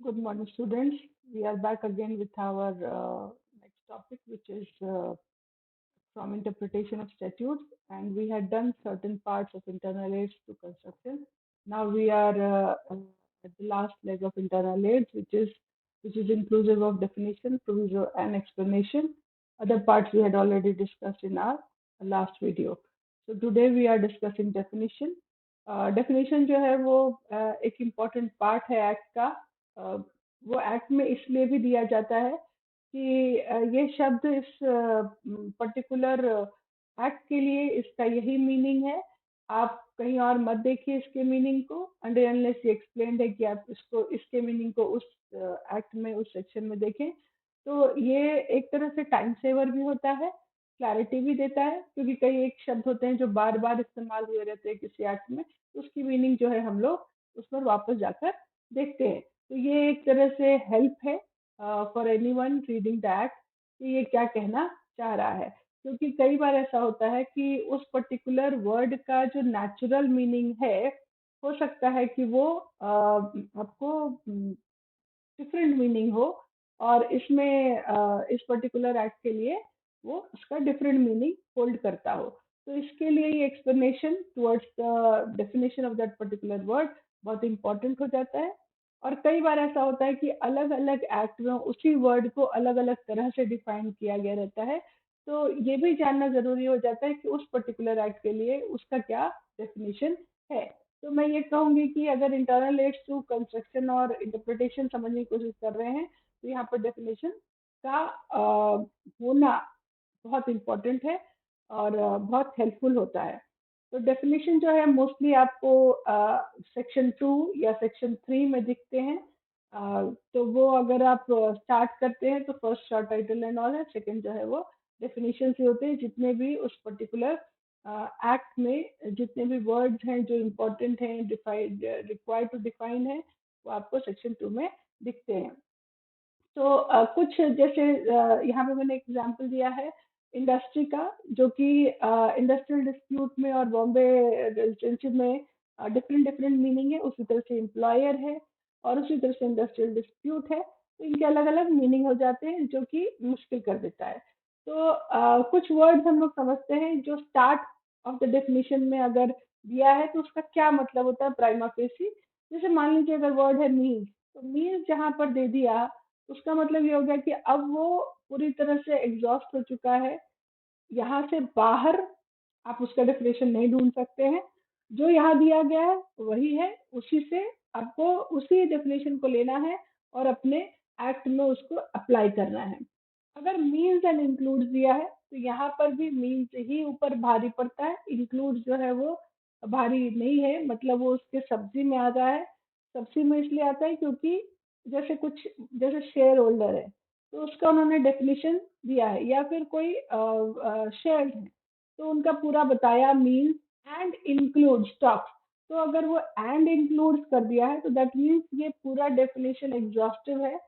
Good morning, students. We are back again with our next topic, which is from interpretation of statutes, and we had done certain parts of internal aids to construction. Now we are at the last leg of internal aids, which is inclusive of definition, proviso, and explanation. Other parts we had already discussed in our last video. So today we are discussing definition. Definition जो है वो एक important part है act का. uh, वो act में इसलिए भी दिया जाता है कि ये शब्द इस पर्टिकुलर एक्ट के लिए इसका यही मीनिंग है. आप कहीं और मत देखिए इसके मीनिंग को, अनटिल अनलेस ये एक्सप्लेन्ड है कि आप इसको इसके मीनिंग को उस एक्ट में उस सेक्शन में देखें. तो ये एक तरह से टाइम सेवर भी होता है, क्लैरिटी भी देता है, क्योंकि कई एक शब्द होते हैं जो बार बार इस्तेमाल हुए रहते हैं किसी एक्ट में, तो उसकी मीनिंग जो है हम लोग उस पर वापस जाकर देखते हैं. तो ये एक तरह से हेल्प है for anyone reading the act कि ये क्या कहना चाह रहा है. क्योंकि कई बार ऐसा होता है कि उस पर्टिकुलर वर्ड का जो नेचुरल मीनिंग है, हो सकता है कि वो आपको डिफरेंट मीनिंग हो, और इसमें इस पर्टिकुलर एक्ट के लिए वो उसका डिफरेंट मीनिंग होल्ड करता हो. तो इसके लिए ये explanation towards the definition of that particular word बहुत इंपॉर्टेंट हो जाता है. और कई बार ऐसा होता है कि अलग अलग एक्ट में उसी वर्ड को अलग अलग तरह से डिफाइन किया गया रहता है. तो ये भी जानना जरूरी हो जाता है कि उस पर्टिकुलर एक्ट के लिए उसका क्या डेफिनेशन है. तो मैं ये कहूंगी कि अगर इंटरनल एड्स टू कंस्ट्रक्शन और इंटरप्रिटेशन समझने की कोशिश कर रहे हैं, तो यहाँ पर डेफिनेशन का होना बहुत इम्पोर्टेंट है और बहुत हेल्पफुल होता है. तो डेफिनेशन जो है मोस्टली आपको सेक्शन 2 या सेक्शन 3 में दिखते हैं. तो वो अगर आप स्टार्ट करते हैं तो first short title and all है, सेकंड जो है वो डेफिनेशन से होते हैं. जितने भी उस पर्टिकुलर एक्ट में जितने भी वर्ड्स हैं जो इम्पोर्टेंट हैं, डिफाइंड रिक्वायर्ड टू डिफाइन है, वो आपको सेक्शन 2 में दिखते हैं. तो कुछ जैसे यहाँ पे मैंने एग्जांपल दिया है इंडस्ट्री का, जो कि इंडस्ट्रियल डिस्प्यूट में और बॉम्बे रेजिडेंशियल में डिफरेंट डिफरेंट मीनिंग है. उसी तरह से एम्प्लॉयर है और उसी तरह से इंडस्ट्रियल डिस्प्यूट है. तो इनके अलग अलग मीनिंग हो जाते हैं, जो कि मुश्किल कर देता है. तो कुछ वर्ड्स हम लोग समझते हैं जो स्टार्ट ऑफ द डेफिनेशन में अगर दिया है तो उसका क्या मतलब होता है प्राइमा फेसी. जैसे मान लीजिए अगर वर्ड है मीन्स, तो मीन्स जहाँ पर दे दिया उसका मतलब ये हो गया कि अब वो पूरी तरह से एग्जॉस्ट हो चुका है. यहाँ से बाहर आप उसका डेफिनेशन नहीं ढूंढ सकते हैं. जो यहाँ दिया गया है वही है, उसी से आपको उसी डेफिनेशन को लेना है और अपने एक्ट में उसको अप्लाई करना है. अगर मीन्स एंड इंक्लूड्स दिया है तो यहाँ पर भी मीन्स ही ऊपर भारी पड़ता है, इंक्लूड जो है वो भारी नहीं है. मतलब वो उसके सब्जी में आ रहा है. सब्जी में इसलिए आता है क्योंकि जैसे कुछ जैसे शेयर होल्डर है, तो उसका उन्होंने डेफिनेशन दिया है, या फिर कोई शेयर है तो उनका पूरा बताया मीन्स एंड इंक्लूड स्टॉक्स. तो अगर वो एंड इंक्लूड्स कर दिया है तो दैट मीन्स ये पूरा डेफिनेशन एग्जॉस्टिव है.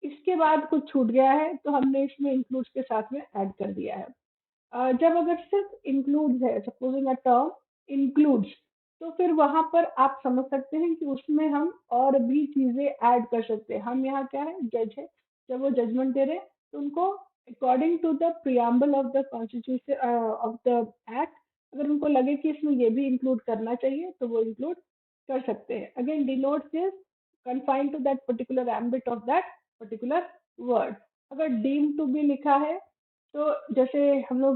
इसके बाद कुछ छूट गया है तो हमने इसमें इंक्लूड्स के साथ में ऐड कर दिया है. जब अगर सिर्फ इंक्लूड्स है, सपोजिंग अ टर्म इंक्लूड्स, तो फिर वहां पर आप समझ सकते हैं कि उसमें हम और भी चीजें ऐड कर सकते हैं. हम यहाँ क्या है, जज है, जब वो जजमेंट दे रहे हैं तो उनको according to the preamble of the constitution of the act, अगर उनको लगे कि इसमें ये भी इंक्लूड करना चाहिए तो वो इंक्लूड कर सकते हैं. Again denotes is confined to that particular ambit of that particular word. अगर डीम टू बी लिखा है तो जैसे हम लोग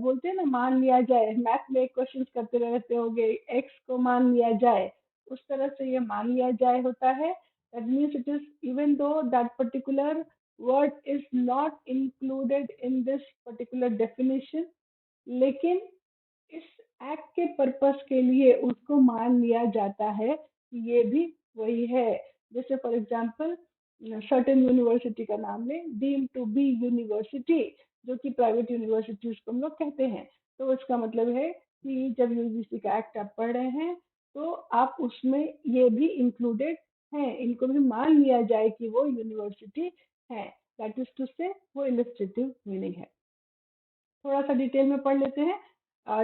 बोलते हैं ना, मान लिया जाए, मैथ में क्वेश्चन करते रहते होंगे, एक्स को मान लिया जाए, उस तरह से ये मान लिया जाए होता है. That means it is even though that particular word is not included in this particular definition, लेकिन इस एक्ट के पर्पस के लिए उसको मान लिया जाता है कि ये भी वही है. जैसे फॉर एग्जांपल सर्टेन यूनिवर्सिटी का नाम लें, डीम टू बी यूनिवर्सिटी, जो कि प्राइवेट यूनिवर्सिटीज को हम लोग कहते हैं. तो इसका मतलब है कि जब यूजीसी का एक्ट आप पढ़ रहे हैं तो आप उसमें ये भी इंक्लूडेड हैं, इनको भी मान लिया जाए कि वो यूनिवर्सिटी है. दैट इज टू से वो इलिस्ट्रेटिव मीनिंग है. थोड़ा सा डिटेल में पढ़ लेते हैं.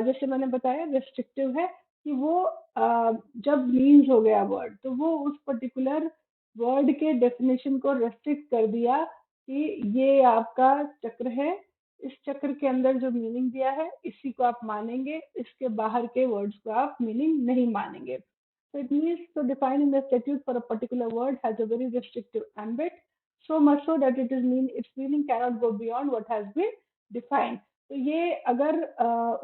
जैसे मैंने बताया रेस्ट्रिक्टिव है कि वो जब मीन्स हो गया वर्ड तो वो उस पर्टिकुलर वर्ड के डेफिनेशन को रेस्ट्रिक्ट कर दिया कि ये आपका चक्र है, इस चक्र के अंदर जो मीनिंग दिया है इसी को आप मानेंगे, इसके बाहर के वर्ड्स को आप मीनिंग नहीं मानेंगे. So it means so defined in the statute for a particular word has a very restrictive ambit, so much so that it is mean its meaning cannot go beyond what has been defined. तो ये अगर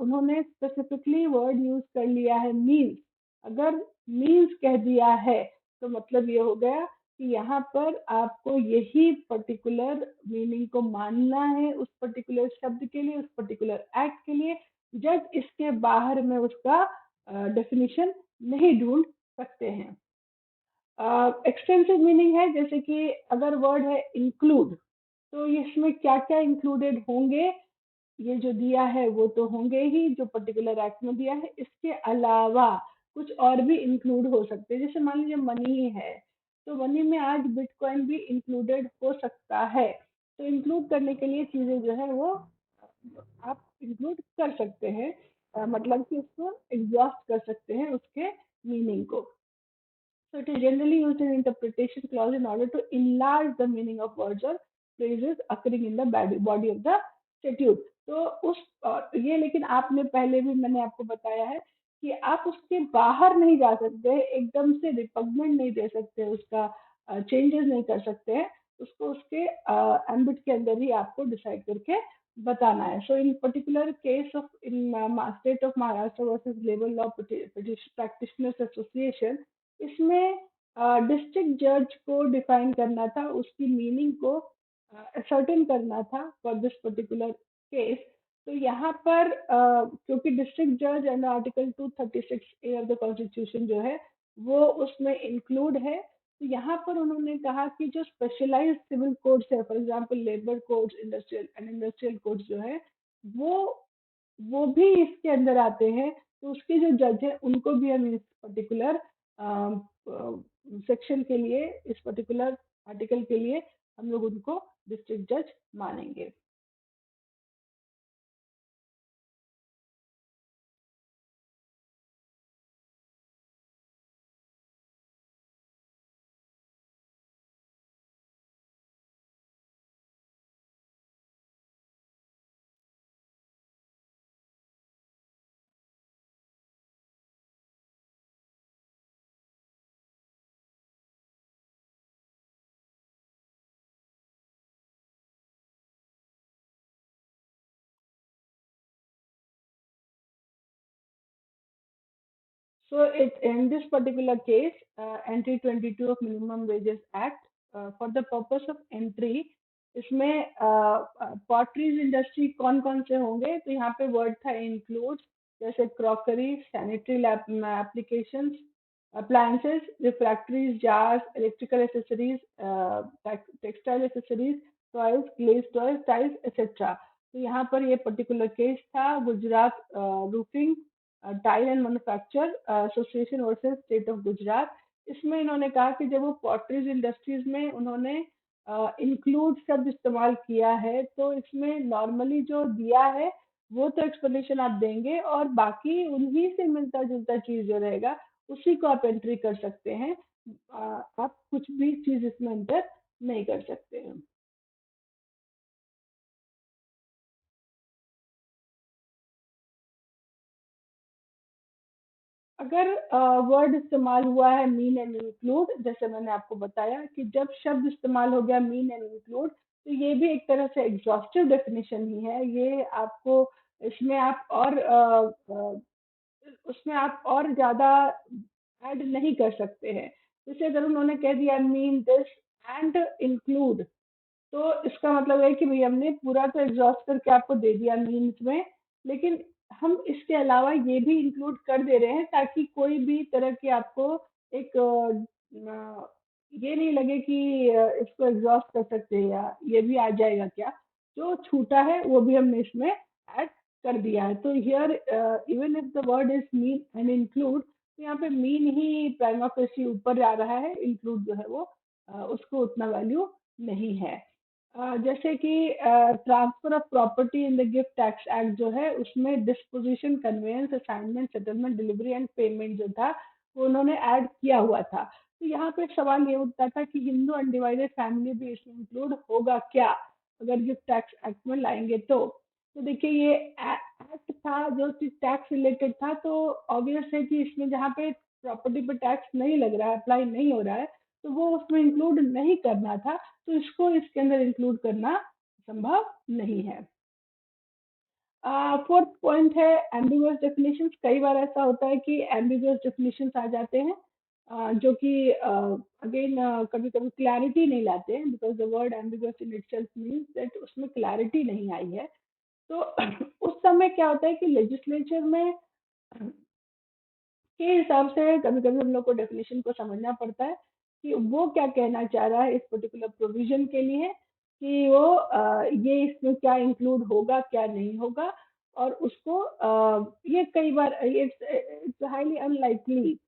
उन्होंने specifically word use कर लिया है means, अगर means कह दिया है तो मतलब ये हो गया कि यहाँ पर आपको यही पर्टिकुलर मीनिंग को मानना है उस पर्टिकुलर शब्द के लिए, उस पर्टिकुलर एक्ट के लिए. जज इसके बाहर में उसका डेफिनेशन नहीं ढूंढ सकते हैं. एक्सटेंसिव मीनिंग है, जैसे कि अगर वर्ड है इंक्लूड, तो इसमें क्या क्या इंक्लूडेड होंगे, ये जो दिया है वो तो होंगे ही जो पर्टिकुलर एक्ट में दिया है, इसके अलावा कुछ और भी इंक्लूड हो सकते हैं. जैसे मान लीजिए मनी है, तो मनी में आज बिटकॉइन भी इंक्लूडेड हो सकता है. तो इंक्लूड करने के लिए चीजें जो है वो आप इंक्लूड कर सकते हैं, मतलब कि उसको एग्जॉस्ट कर सकते हैं उसके मीनिंग को. So it is generally used in interpretation clause in order to enlarge the meaning of words or phrases occurring in the body of the statute. तो उस ये लेकिन आपने पहले भी मैंने आपको बताया है कि आप उसके बाहर नहीं जा सकते, एकदम से रिपग्नेंट नहीं दे सकते, उसका चेंजेस नहीं कर सकते हैं, उसको उसके एम्बिट के अंदर ही आपको डिसाइड करके बताना है. So in particular case of in state of Maharashtra versus labour law practitioners association, इसमें डिस्ट्रिक्ट जज को डिफाइन करना था, उसकी मीनिंग को सर्टेन करना था फॉर दिस पर्टिकुलर केस. तो यहाँ पर क्योंकि डिस्ट्रिक्ट जज and article 236A of the constitution जो है वो उसमें इंक्लूड है. तो यहाँ पर उन्होंने कहा कि जो स्पेशलाइज्ड सिविल कोड्स है, for example labour codes, industrial codes जो है वो वो भी इसके अंदर आते हैं. तो उसके जो जज है उनको भी हम इस पर्टिकुलर सेक्शन के लिए, इस पर्टिकुलर आर्टिकल के लिए हम लोग उनको डिस्ट्रिक्ट जज मानेंगे. So it in this particular case, entry 22 of Minimum Wages Act, for the purpose of entry, इसमें पॉटरीज इंडस्ट्री कौन कौन से होंगे, तो यहाँ पे वर्ड था इंक्लूड, जैसे crockery, sanitary applications, appliances, refractories, jars, electrical accessories, textile accessories, toys, glaze toys, tiles etcetera. तो यहाँ पर ये पर्टिकुलर केस था Gujarat roofing tile and manufacture association versus state of Gujarat. इसमें इन्होंने कहा कि जब वो पॉटरीज इंडस्ट्रीज में उन्होंने इंक्लूड शब्द इस्तेमाल किया है, तो इसमें नॉर्मली जो दिया है वो तो एक्सप्लेनेशन आप देंगे और बाकी उन्हीं से मिलता जुलता चीज जो रहेगा उसी को आप एंट्री कर सकते हैं. आप कुछ भी चीज इसमें एंटर नहीं कर सकते हैं. अगर वर्ड इस्तेमाल हुआ है मीन एंड इंक्लूड, जैसे मैंने आपको बताया कि जब शब्द इस्तेमाल हो गया मीन एंड इंक्लूड, तो ये भी एक तरह से एग्जॉस्टिव डेफिनेशन ही है. ये आपको इसमें आप और उसमें आप और ज्यादा ऐड नहीं कर सकते हैं. जैसे अगर उन्होंने कह दिया मीन दिस एंड इंक्लूड, तो इसका मतलब है कि भाई हमने पूरा तो एग्जॉस्ट करके आपको दे दिया मीन्स में, लेकिन हम इसके अलावा ये भी इंक्लूड कर दे रहे हैं ताकि कोई भी तरह की आपको एक ये नहीं लगे कि इसको एग्जॉस्ट कर सकते हैं या ये भी आ जाएगा क्या. जो छूटा है वो भी हमने इसमें ऐड कर दिया है. तो here even if the word is mean and include, तो यहाँ पे मीन ही प्राइमा फेसी ऊपर आ रहा है, इंक्लूड जो है वो उसको उतना वैल्यू नहीं है. जैसे कि transfer of property in the gift tax act जो है उसमें disposition, conveyance, assignment, settlement, delivery and payment जो था वो उन्होंने ऐड किया हुआ था. तो यहाँ पे सवाल ये उठता था कि हिंदू अनडिवाइडेड फैमिली भी इसमें इंक्लूड होगा क्या, अगर गिफ्ट टैक्स एक्ट में लाएंगे तो देखिए ये एक्ट था जो टैक्स रिलेटेड था, तो ऑब्वियस है कि इसमें जहाँ पे प्रॉपर्टी पे टैक्स नहीं लग रहा है, अप्लाई नहीं हो रहा है, तो वो उसमें इंक्लूड नहीं करना था, तो इसको इसके अंदर इंक्लूड करना संभव नहीं है। फोर्थ पॉइंट है एम्बिगुअस डेफिनेशंस। कई बार ऐसा होता है कि एम्बिगुअस डेफिनेशंस आ जाते हैं, जो कि अगेन कभी कभी क्लैरिटी नहीं लाते हैं, because the word ambiguous in itself means that उसमें क्लैरिटी नहीं आई है। तो उस समय क्या होता है कि लेजिस्लेचर में के हिसाब से कभी कभी हम लोग को डेफिनेशन को समझना पड़ता है कि वो क्या कहना चाह रहा है इस पर्टिकुलर प्रोविजन के लिए, कि वो ये इसमें क्या इंक्लूड होगा क्या नहीं होगा, और उसको ये कई बार it's highly unlikely,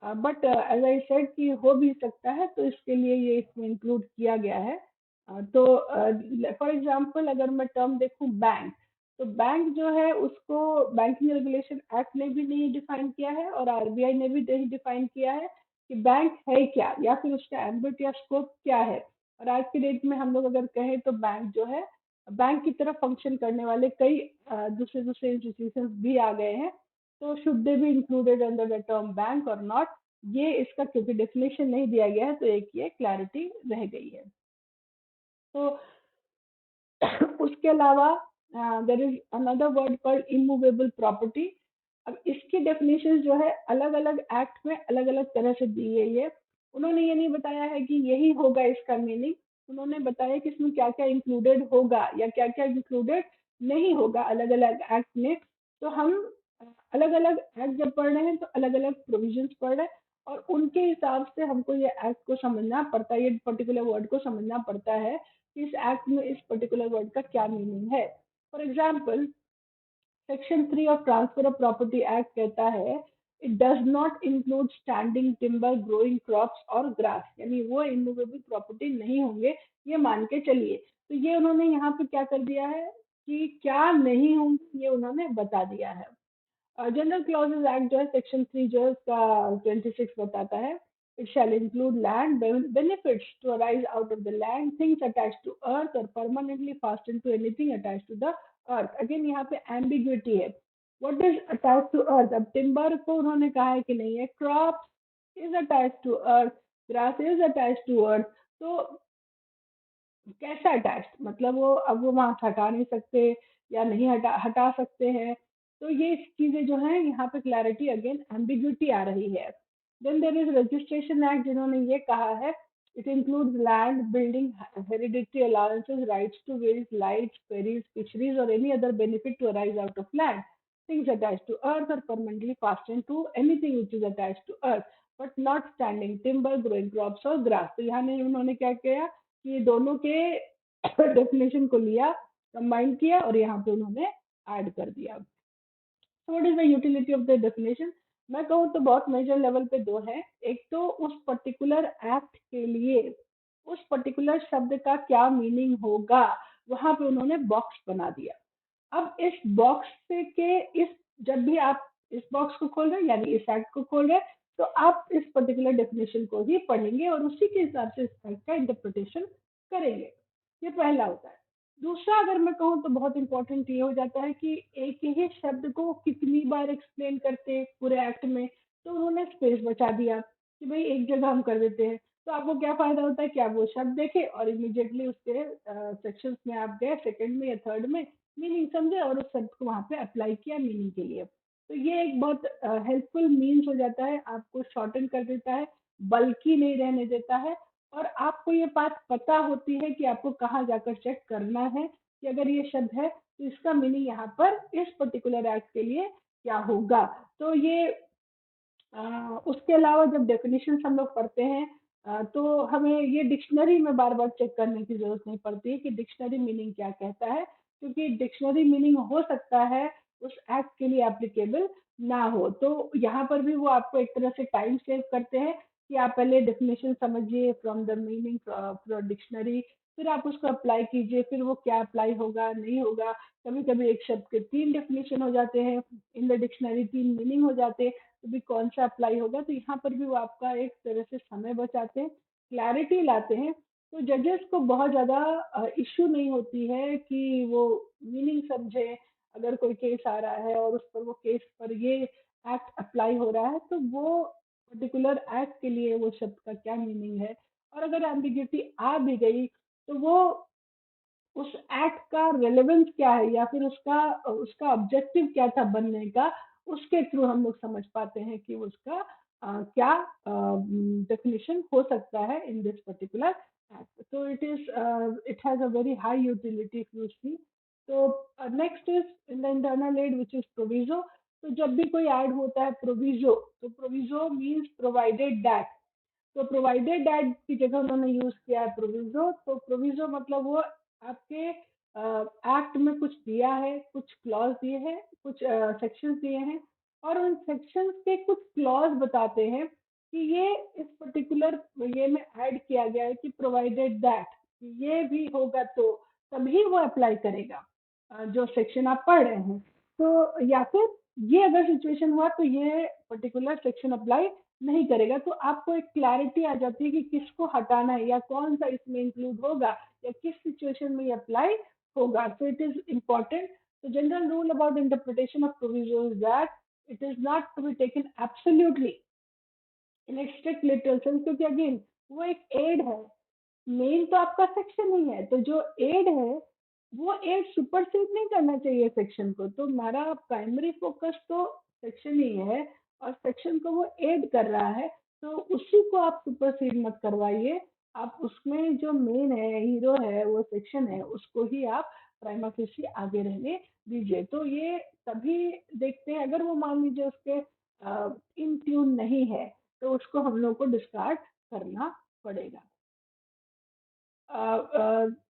but as I said कि हो भी सकता है, तो इसके लिए ये इसमें इंक्लूड किया गया है। तो फॉर एग्जांपल अगर मैं टर्म देखूं बैंक, तो बैंक जो है उसको बैंकिंग रेगुलेशन एक्ट ने भी नहीं डिफाइन किया है और आरबीआई ने भी नहीं डिफाइन किया है कि बैंक है क्या या फिर उसका एम्बिट या स्कोप क्या है। और आज की डेट में हम लोग अगर कहें तो बैंक जो है, बैंक की तरह फंक्शन करने वाले कई दूसरे दूसरे इंस्टीट्यूशन भी आ गए हैं, तो should they be included under the term bank और नॉट, ये इसका क्योंकि डेफिनेशन नहीं दिया गया है, तो एक ये क्लैरिटी रह गई है। तो उसके अलावा there is another word called immovable property. अब इसकी डेफिनेशन जो है अलग अलग एक्ट में अलग अलग तरह से दी गई है। उन्होंने ये नहीं बताया है कि यही होगा इसका मीनिंग, उन्होंने बताया कि इसमें क्या क्या इंक्लूडेड होगा या क्या क्या इंक्लूडेड नहीं होगा अलग अलग एक्ट में। तो हम अलग अलग एक्ट जब पढ़ रहे हैं तो अलग अलग प्रोविजंस पढ़ रहे हैं, और उनके हिसाब से हमको ये एक्ट को समझना पड़ता है, ये पर्टिकुलर वर्ड को समझना पड़ता है कि इस एक्ट में इस पर्टिकुलर वर्ड का क्या मीनिंग है। For example section 3 of transfer of property act कहता है it does not include standing timber growing crops और ग्रास, यानी वो इमूवेबल प्रॉपर्टी नहीं होंगे, ये मान के चलिए। तो ये उन्होंने यहाँ पे क्या कर दिया है कि क्या नहीं होंगे ये उन्होंने बता दिया है। जनरल क्लॉजेज एक्ट जो है सेक्शन 3 जो है उसका 26 बताता है it shall include land benefits to arise out of the land, things attach to earth और permanently fasten to anything attach to the earth. Again यहाँ पे एम्बिग्विटी है, what is attach to earth. अब टिम्बर को उन्होंने कहा है कि नहीं है, crop is attach to earth, grass is attach to earth, तो कैसा अटैच्ड, मतलब वो अब वो वहां से हटा नहीं सकते या नहीं हटा हटा सकते हैं। तो ये चीजें जो है यहाँ पे क्लैरिटी अगेन एम्बिग्यूटी आ रही है। Then there is registration act, जिन्होंने ये कहा है it includes land building hereditary allowances rights to wells lights ferries fisheries और any other benefit to arise out of land, things attached to earth or permanently fastened to anything which is attached to earth but not standing timber growing crops or grass। तो यहाँ उन्होंने क्या किया कि ये दोनों के डेफिनेशन को लिया, कंबाइन किया और यहाँ पे उन्होंने ऐड कर दिया। What is the utility of the definition, मैं कहूँ तो बहुत मेजर लेवल पे दो है। एक तो उस पर्टिकुलर एक्ट के लिए उस पर्टिकुलर शब्द का क्या मीनिंग होगा, वहां पे उन्होंने बॉक्स बना दिया। अब इस बॉक्स से के इस जब भी आप इस बॉक्स को खोल रहे हैं यानी इस एक्ट को खोल रहे हैं, तो आप इस पर्टिकुलर डेफिनेशन को ही पढ़ेंगे और उसी के हिसाब से इस एक्ट का इंटरप्रिटेशन करेंगे। ये पहला होता है। दूसरा अगर मैं कहूँ तो बहुत इंपॉर्टेंट ये हो जाता है कि एक ही शब्द को कितनी बार एक्सप्लेन करते हैं पूरे एक्ट में, तो उन्होंने स्पेस बचा दिया कि भाई एक जगह हम कर देते हैं। तो आपको क्या फायदा होता है कि आप वो शब्द देखे और इमीडिएटली उसके सेक्शंस में आप गए, सेकंड में या थर्ड में मीनिंग समझे और उस शब्द को वहां पे अप्लाई किया मीनिंग के लिए। तो ये एक बहुत हेल्पफुल मीन्स हो जाता है, आपको शॉर्टन कर देता है, बल्कि नहीं रहने देता है, और आपको ये बात पता होती है कि आपको कहाँ जाकर चेक करना है कि अगर ये शब्द है तो इसका मीनिंग यहाँ पर इस पर्टिकुलर एक्ट के लिए क्या होगा। तो ये उसके अलावा जब डेफिनेशन हम लोग पढ़ते हैं तो हमें ये डिक्शनरी में बार बार चेक करने की जरूरत नहीं पड़ती है कि डिक्शनरी मीनिंग क्या कहता है, क्योंकि डिक्शनरी मीनिंग हो सकता है उस एक्ट के लिए एप्लीकेबल ना हो। तो यहाँ पर भी वो आपको एक तरह से टाइम सेव करते हैं कि आप पहले डेफिनेशन समझिए from the meaning from dictionary, फिर आप उसको अप्लाई कीजिए, फिर वो क्या अप्लाई होगा नहीं होगा। कभी कभी एक शब्द के 3 डेफिनेशन हो जाते हैं इन द डिक्शनरी, 3 मीनिंग हो जाते हैं। तो भी कौन सा अप्लाई होगा। तो यहाँ पर भी वो आपका एक तरह से समय बचाते हैं, क्लैरिटी लाते हैं। तो जजेस को बहुत ज्यादा इश्यू नहीं होती है कि वो मीनिंग समझे। अगर कोई केस आ रहा है और उस पर वो केस पर ये एक्ट अप्लाई हो रहा है, तो वो पर्टिकुलर एक्ट के लिए वो शब्द का क्या मीनिंग है। और अगर एम्बिग्यूटी आ भी गई तो वो उस एक्ट का रेलेवेंस क्या है, या फिर उसका उसका ऑब्जेक्टिव क्या था बनने का, उसके थ्रू हम लोग समझ पाते हैं कि उसका क्या डेफिनेशन हो सकता है इन दिस पर्टिकुलर एक्ट। तो it has a very high utility if you see. तो next is in the internal aid which is proviso. तो जब भी कोई ऐड होता है प्रोविजो, तो प्रोविजो मीन्स प्रोवाइडेड दैट। तो प्रोवाइडेड दैट की जगह उन्होंने यूज किया है प्रोविजो। तो प्रोविजो मतलब वो आपके एक्ट में कुछ दिया है, कुछ क्लॉज दिए हैं, कुछ सेक्शंस दिए हैं, और उन सेक्शंस के कुछ क्लॉज बताते हैं कि ये इस पर्टिकुलर ये में ऐड किया गया है कि प्रोवाइडेड दैट ये भी होगा तो तभी वो अप्लाई करेगा जो सेक्शन आप पढ़ रहे हैं। तो या फिर ये अगर सिचुएशन हुआ तो ये पर्टिकुलर सेक्शन अप्लाई नहीं करेगा। तो आपको एक क्लैरिटी आ जाती है कि किसको हटाना है या कौन सा इसमें इंक्लूड होगा या किस सिचुएशन में ये अप्लाई होगा। So it is important. The general rule about the interpretation of proviso is that it is not to be taken absolutely in strict literal sense, क्योंकि अगेन वो एक एड है, मेन तो आपका सेक्शन ही है। तो जो एड है वो एड सुपरसीड नहीं करना चाहिए सेक्शन को। तो हमारा प्राइमरी फोकस तो सेक्शन ही है, और सेक्शन को वो एड कर रहा है, तो उसी को आप सुपरसीड मत करवाइए। आप उसमें जो मेन है, हीरो है, वो सेक्शन है, उसको ही आप प्राइमा फेसी आगे रहने दीजिए। तो ये तभी देखते हैं अगर वो मान लीजिए उसके इन ट्यून नहीं है, तो उसको हम लोग को डिस्कार्ड करना पड़ेगा।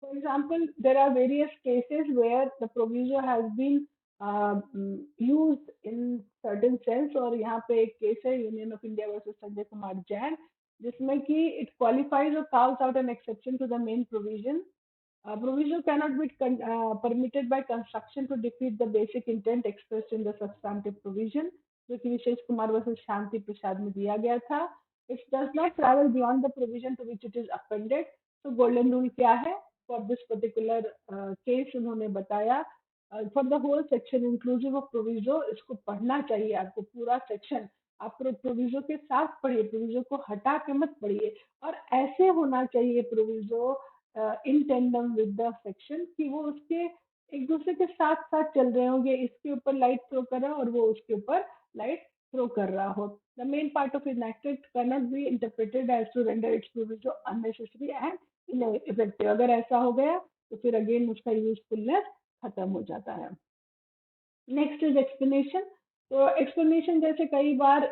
For example, there are various cases where the proviso has been used in certain sense। और यहाँ पे एक केस है union of India versus Sanjay Kumar Jain, जिसमें कि it qualifies or carves out an exception to the main provision। Proviso cannot be permitted by construction to defeat the basic intent expressed in the substantive provision, जो कि विशेष Kumar versus शांति प्रसाद में दिया गया था। It does not travel beyond the provision to which it is appended। तो golden rule क्या है for this particular case, उन्होंने बताया for the whole section inclusive of proviso. इसको पढ़ना चाहिए आपको पूरा सेक्शन। आप प्रोविजो के साथ पढ़िए, प्रोविजो को हटा के मत पढ़िए। और ऐसे होना चाहिए proviso in tandem with the section कि वो उसके एक दूसरे के साथ साथ चल रहे होंगे, इसके ऊपर लाइट थ्रो कर रहा है और वो उसके ऊपर लाइट थ्रो कर रहा हो। The main part of enacted cannot be interpreted as to render its proviso unnecessary and effective. अगर ऐसा हो गया तो फिर अगेन उसका यूजफुलनेस खत्म हो जाता है। Next is explanation. तो एक्सप्लेनेशन जैसे कई बार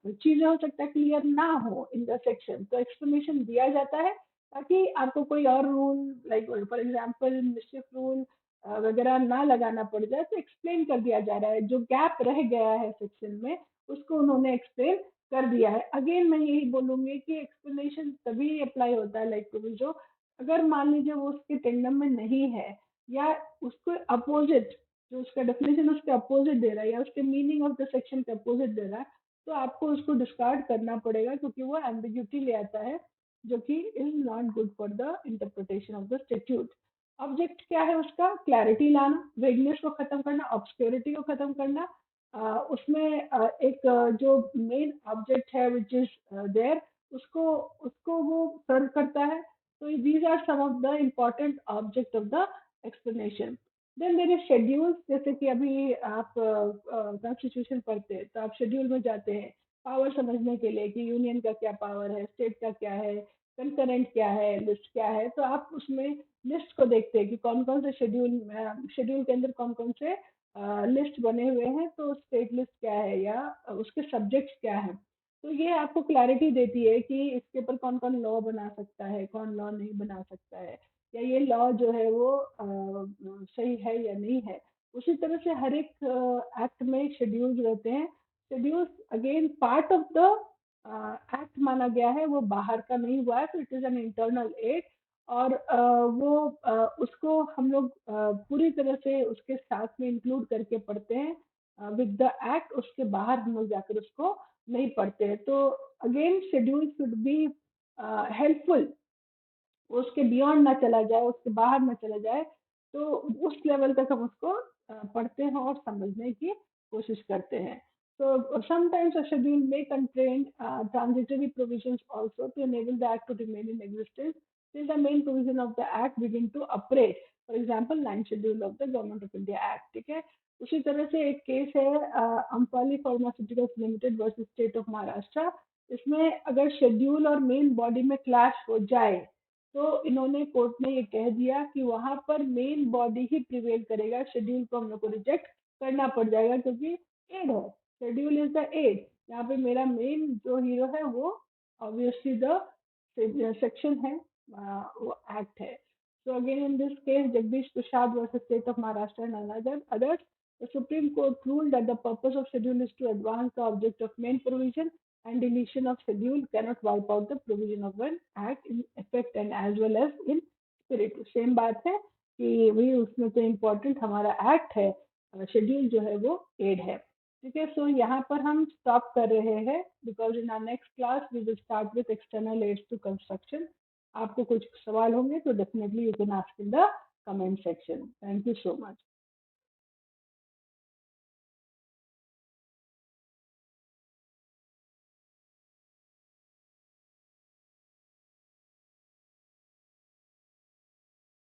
चीजें हो सकता है क्लियर ना हो इन द सेक्शन, तो एक्सप्लेनेशन दिया जाता है ताकि आपको कोई और rule like for example mischief rule वगैरह ना लगाना पड़ जाए। तो एक्सप्लेन कर दिया जा रहा है, जो गैप रह गया है सेक्शन में उसको उन्होंने एक्सप्लेन कर दिया है। अगेन मैं यही बोलूंगी कि एक्सप्लेनेशन तभी अप्लाई होता है लाइक जो अगर मान लीजिए वो उसके टेंडम में नहीं है, या उसको अपोजिट जो उसका डेफिनेशन उसके अपोजिट दे रहा है, या उसके मीनिंग ऑफ द सेक्शन के अपोजिट दे रहा है, तो आपको उसको डिस्कार्ड करना पड़ेगा, क्योंकि वो एम्बिग्यूटी ले आता है जो कि is not good for the interpretation of the statute. Object क्या है उसका? क्लैरिटी लाना, वेगनेस को खत्म करना, ऑब्सक्योरिटी को खत्म करना। उसमें एक जो मेन ऑब्जेक्ट है विच इज देयर, उसको उसको वो सर्व करता है। तो these are some of the important object of the explanation. Then there is schedule. जैसे कि अभी आप कॉन्स्टिट्यूशन पढ़ते हैं तो आप शेड्यूल में जाते हैं पावर समझने के लिए कि यूनियन का क्या पावर है, स्टेट का क्या है, कंकरेंट क्या है, लिस्ट क्या है। तो आप उसमें लिस्ट को देखते हैं कि कौन कौन से शेड्यूल के अंदर कौन कौन से लिस्ट बने हुए हैं, तो स्टेट लिस्ट क्या है या उसके सब्जेक्ट्स क्या है। तो ये आपको क्लैरिटी देती है कि इसके ऊपर कौन कौन लॉ बना सकता है, कौन लॉ नहीं बना सकता है, या ये लॉ जो है वो सही है या नहीं है। उसी तरह से हर एक एक्ट में शेड्यूल्स रहते हैं। Schedules again part of the act माना गया है, वो बाहर का नहीं हुआ है, तो it is an internal aid. और वो उसको हम लोग पूरी तरह से उसके साथ में इंक्लूड करके पढ़ते हैं। विद द एक्ट, उसके बाहर हम लोग जाकर उसको नहीं पढ़ते हैं। तो again schedule should be helpful, उसके बियॉन्ड ना चला जाए, उसके बाहर ना चला जाए, तो उस लेवल तक हम उसको पढ़ते हैं और समझने की कोशिश करते हैं। So sometimes a schedule may contain transitory provisions also to enable the act to remain in existence till the main provision of the act begin to operate. For example, 9th schedule of the Government of India Act, ठीक है। उसी तरह से एक case है Ampali pharmaceuticals limited versus state of Maharashtra. इसमें अगर schedule और मेन बॉडी में क्लैश हो जाए, तो इन्होंने कोर्ट ने ये कह दिया कि वहां पर मेन बॉडी ही प्रिवेल करेगा, शेड्यूल को हम लोग को रिजेक्ट करना पड़ जाएगा, क्योंकि एड है, शेड्यूल इज द एड। यहाँ पे मेरा मेन जो हीरो है वो ऑब्वियसली द सेक्शन है, वो एक्ट है। So again, in this case, Jagdish Prasad versus State of Maharashtra and others, the Supreme Court ruled that the purpose of schedule is to advance the object of main provision, and deletion of schedule cannot wipe out the provision of an act in effect and as well as in spirit. Same बात है कि वही उसमें तो important हमारा act है, schedule जो है वो एड है। ठीक है, सो यहाँ पर हम स्टॉप कर रहे हैं, because in our next class we will start with external aids to construction. आपको कुछ सवाल होंगे तो definitely you can ask in the comment section. Thank you so much.